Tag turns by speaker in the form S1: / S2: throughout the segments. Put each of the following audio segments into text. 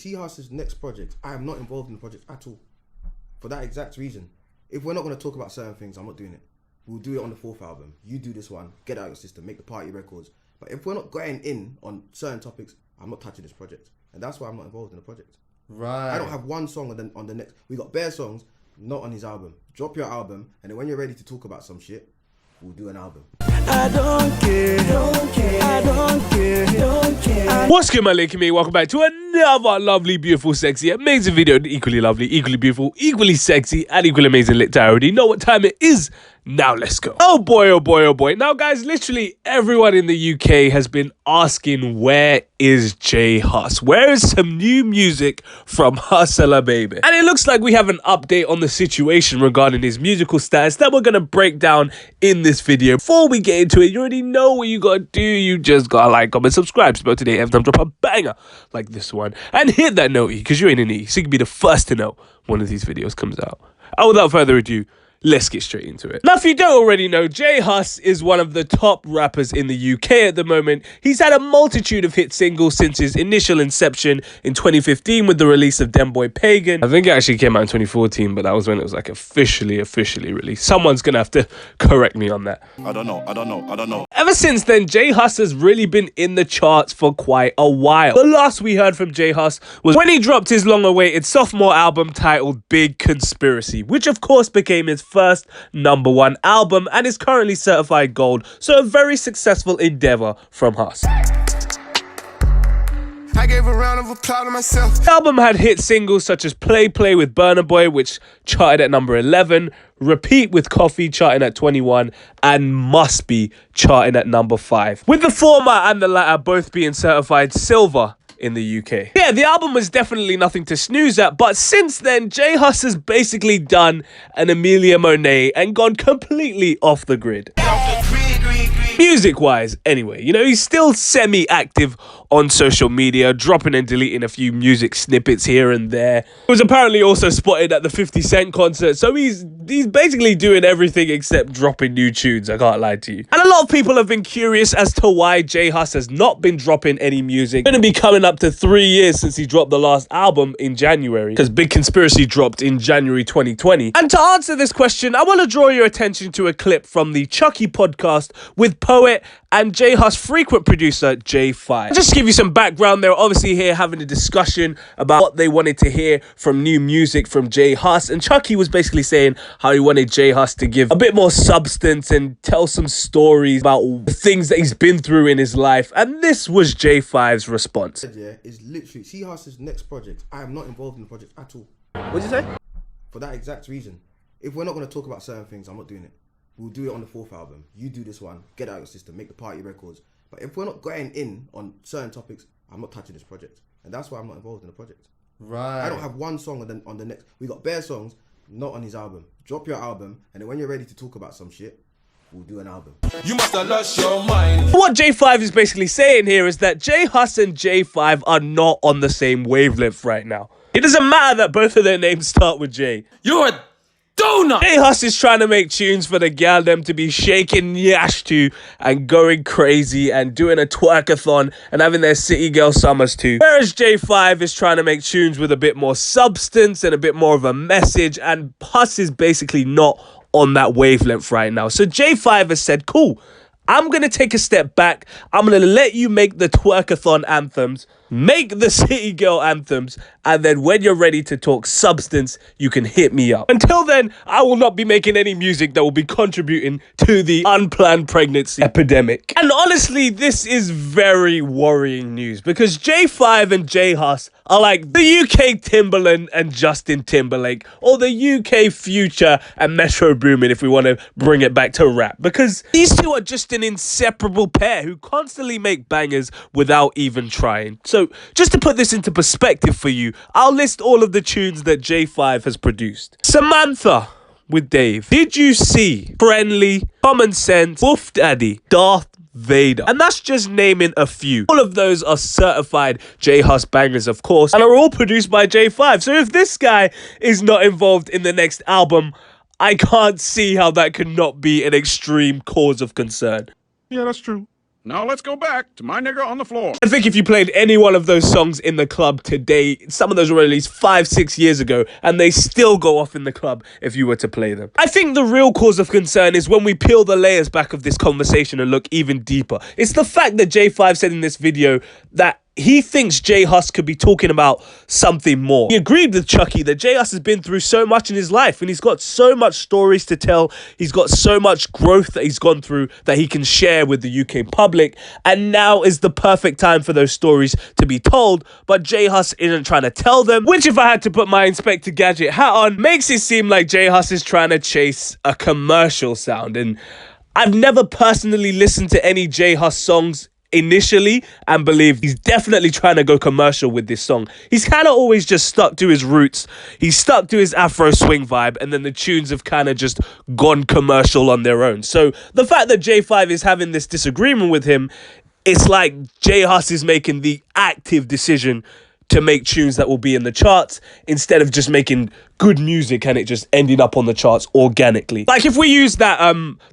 S1: Hus's next project, I am not involved in the project at all. For that exact reason. If we're not going to talk about certain things, I'm not doing it. We'll do it on the 4th album. You do this one, get out your system, make the party records. But if we're not going in on certain topics, I'm not touching this project. And that's why I'm not involved in the project.
S2: Right.
S1: I don't have one song on the next. We got bare songs, not on his album. Drop your album, and then when you're ready to talk about some shit, we'll do an album.
S3: I don't care, don't care, I don't care, don't care.
S4: What's good, my link me? Welcome back to another lovely, beautiful, sexy, amazing video. Equally lovely, equally beautiful, equally sexy, and equally amazing lit. I already know what time it is. Now let's go. Oh boy, oh boy, oh boy. Now guys, literally everyone in the UK has been asking, where is J-Hus? Where is some new music from Hus Jae5? And it looks like we have an update on the situation regarding his musical status that we're going to break down in this video. Before we get into it, you already know what you got to do. You just got to like, comment, subscribe. So today, every time drop a banger like this one. And hit that note because you're in an E, so you can be the first to know one of these videos comes out. And without further ado, let's get straight into it. Now, if you don't already know, J-Hus is one of the top rappers in the UK at the moment. He's had a multitude of hit singles since his initial inception in 2015 with the release of Dem Boy Pagan. I think it actually came out in 2014, but that was when it was like officially released. Someone's gonna have to correct me on that.
S5: I don't know.
S4: Ever since then, J-Hus has really been in the charts for quite a while. The last we heard from J-Hus was when he dropped his long-awaited sophomore album titled Big Conspiracy, which of course became his first #1 album and is currently certified gold, so a very successful endeavor from Hus.
S3: I gave a round of applause to myself.
S4: The album had hit singles such as Play Play with Burna Boy, which charted at number 11, Repeat with Coffee charting at 21, and Must Be charting at number 5, with the former and the latter both being certified silver in the UK. Yeah, the album was definitely nothing to snooze at, but since then, J-Hus has basically done an Amelia Monet and gone completely off the grid. Music-wise, anyway, you know, he's still semi-active on social media, dropping and deleting a few music snippets here and there. He was apparently also spotted at the 50 Cent concert, so he's basically doing everything except dropping new tunes, I can't lie to you. And a lot of people have been curious as to why J-Hus has not been dropping any music. It's going to be coming up to 3 years since he dropped the last album in January, because Big Conspiracy dropped in January 2020. And to answer this question, I want to draw your attention to a clip from the Chuckie podcast with poet and J-Hus frequent producer Jae5. Just to give you some background, they're obviously here having a discussion about what they wanted to hear from new music from J-Hus, and Chuckie was basically saying how he wanted J-Hus to give a bit more substance and tell some stories about the things that he's been through in his life, and this was Jae5's response.
S1: Yeah, is literally Hus's next project. I am not involved in the project at all.
S2: What'd you say?
S1: For that exact reason. If we're not going to talk about certain things, I'm not doing it. We'll do it on the 4th album. You do this one, get out your system, make the party records. But if we're not going in on certain topics, I'm not touching this project. And that's why I'm not involved in the project.
S2: Right.
S1: I don't have one song on the next. We got bare songs, not on his album. Drop your album, and then when you're ready to talk about some shit, we'll do an album.
S3: You must have lost your mind.
S4: What Jae5 is basically saying here is that J-Hus and Jae5 are not on the same wavelength right now. It doesn't matter that both of their names start with J.
S3: You're a donut.
S4: J-Hus is trying to make tunes for the gal them to be shaking yash to and going crazy and doing a twerkathon and having their city girl summers too. Whereas J-5 is trying to make tunes with a bit more substance and a bit more of a message, and Hus is basically not on that wavelength right now. So J-5 has said, cool, I'm going to take a step back. I'm going to let you make the twerkathon anthems, make the city girl anthems, and then when you're ready to talk substance, you can hit me up. Until then, I will not be making any music that will be contributing to the unplanned pregnancy epidemic. And honestly, this is very worrying news because J-5 and J-Hus are like the UK Timbaland and Justin Timberlake, or the UK Future and Metro Boomin, if we want to bring it back to rap, because these two are just an inseparable pair who constantly make bangers without even trying. So just to put this into perspective for you, I'll list all of the tunes that J-5 has produced. Samantha with Dave, Did You See, Friendly, Common Sense, Wolf Daddy, Darth Vader. And that's just naming a few. All of those are certified J-Hus bangers, of course, and are all produced by J-5. So if this guy is not involved in the next album, I can't see how that could not be an extreme cause of concern.
S5: Yeah, that's true.
S2: Now let's go back to my nigga on the floor.
S4: I think if you played any one of those songs in the club today, some of those were released 5-6 years ago, and they still go off in the club if you were to play them. I think the real cause of concern is when we peel the layers back of this conversation and look even deeper. It's the fact that Jae5 said in this video that he thinks J Hus could be talking about something more. He agreed with Chuckie that J Hus has been through so much in his life and he's got so much stories to tell. He's got so much growth that he's gone through that he can share with the UK public. And now is the perfect time for those stories to be told. But J Hus isn't trying to tell them, which, if I had to put my Inspector Gadget hat on, makes it seem like J Hus is trying to chase a commercial sound. And I've never personally listened to any J Hus songs initially and believe he's definitely trying to go commercial with this song. He's kind of always just stuck to his roots. He's stuck to his Afro swing vibe, and then the tunes have kind of just gone commercial on their own. So the fact that Jae5 is having this disagreement with him, it's like J Hus is making the active decision to make tunes that will be in the charts instead of just making good music and it just ending up on the charts organically. Like if we use that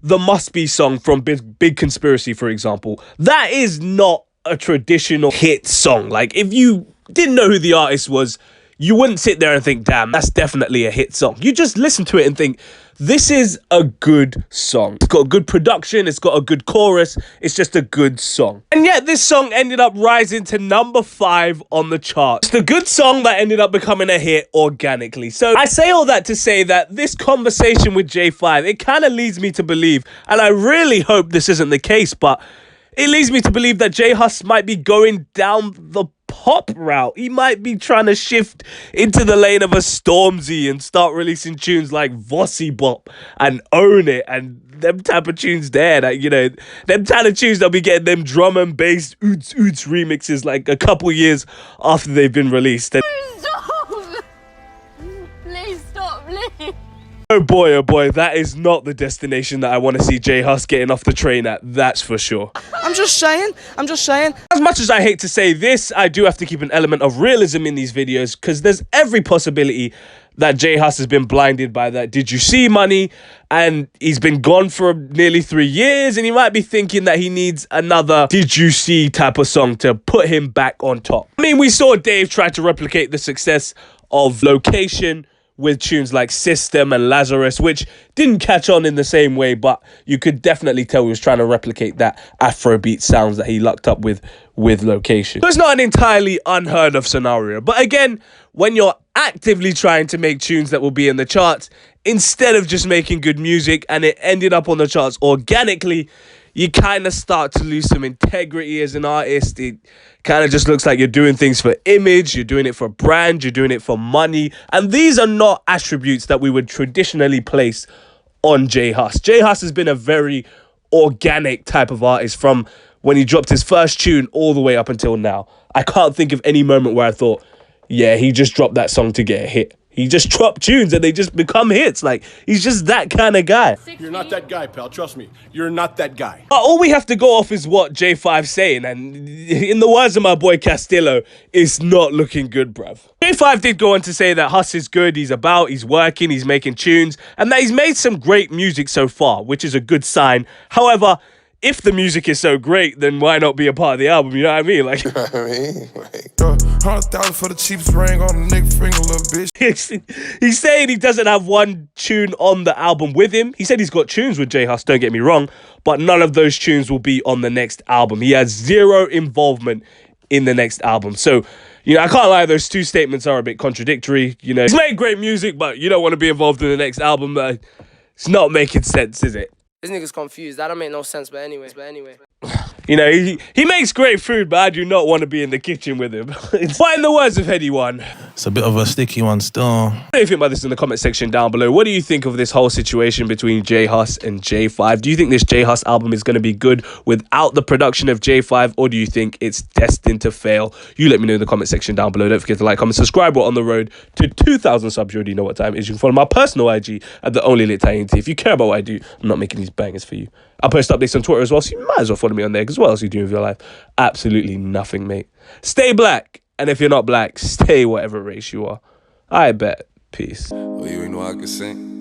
S4: the Must Be song from Big Conspiracy, for example, that is not a traditional hit song. Like if you didn't know who the artist was, you wouldn't sit there and think, damn, that's definitely a hit song. You just listen to it and think, this is a good song. It's got good production, it's got a good chorus, it's just a good song. And yet this song ended up rising to number 5 on the charts. It's a good song that ended up becoming a hit organically. So I say all that to say that this conversation with Jae5, it kind of leads me to believe, and I really hope this isn't the case, but it leads me to believe that J Hus might be going down the pop route. He might be trying to shift into the lane of a Stormzy and start releasing tunes like Vossi Bop and Own It and them type of tunes there that, you know, them kind of tunes that'll be getting them drum and bass oots remixes like a couple years after they've been released. And
S5: Stop! Please stop, please.
S4: oh boy, that is not the destination that I want to see J Hus getting off the train at, that's for sure.
S3: I'm just saying.
S4: As much as I hate to say this, I do have to keep an element of realism in these videos because there's every possibility that J Hus has been blinded by that Did You See money, and he's been gone for nearly 3 years, and he might be thinking that he needs another Did You See type of song to put him back on top. I mean, we saw Dave try to replicate the success of Location with tunes like System and Lazarus, which didn't catch on in the same way, but you could definitely tell he was trying to replicate that Afrobeat sounds that he lucked up with Location. So it's not an entirely unheard of scenario. But again, when you're actively trying to make tunes that will be in the charts, instead of just making good music and it ended up on the charts organically, you kind of start to lose some integrity as an artist. It kind of just looks like you're doing things for image, you're doing it for brand, you're doing it for money. And these are not attributes that we would traditionally place on J Hus. J Hus has been a very organic type of artist from when he dropped his first tune all the way up until now. I can't think of any moment where I thought, yeah, he just dropped that song to get a hit. He just dropped tunes and they just become hits. Like, he's just that kind of guy.
S2: You're not that guy, pal. Trust me. You're not that guy.
S4: But all we have to go off is what Jae5's saying. And in the words of my boy Castillo, it's not looking good, bruv. Jae5 did go on to say that Hus is good. He's working, he's making tunes. And that he's made some great music so far, which is a good sign. However, if the music is so great, then why not be a part of the album? You know what I mean? Like,
S6: You know what I mean? Like, 100,000 for the cheapest ring on the nigga finger, little bitch.
S4: he's saying he doesn't have one tune on the album with him. He said he's got tunes with J Hus, don't get me wrong, but none of those tunes will be on the next album. He has zero involvement in the next album. So, you know, I can't lie, those two statements are a bit contradictory. You know, he's made great music, but you don't want to be involved in the next album. It's not making sense, is it?
S7: This nigga's confused. That don't make no sense, but anyway.
S4: You know, he makes great food, but I do not want to be in the kitchen with him. But in the words of anyone,
S8: it's a bit of a sticky one still.
S4: What do you think about this in the comment section down below? What do you think of this whole situation between J Hus and Jae5? Do you think this J Hus album is going to be good without the production of Jae5, or do you think it's destined to fail? You let me know in the comment section down below. Don't forget to like, comment, subscribe. We're on the road to 2,000 subs. You already know what time it is. You can follow my personal IG at the only LiTTyENT. If you care about what I do, I'm not making these bangers for you. I post updates on Twitter as well, so you might as well follow me on there, because what else are you doing with your life? Absolutely nothing, mate. Stay black, and if you're not black, stay whatever race you are. I bet. Peace.
S6: well, you ain't know I could sing.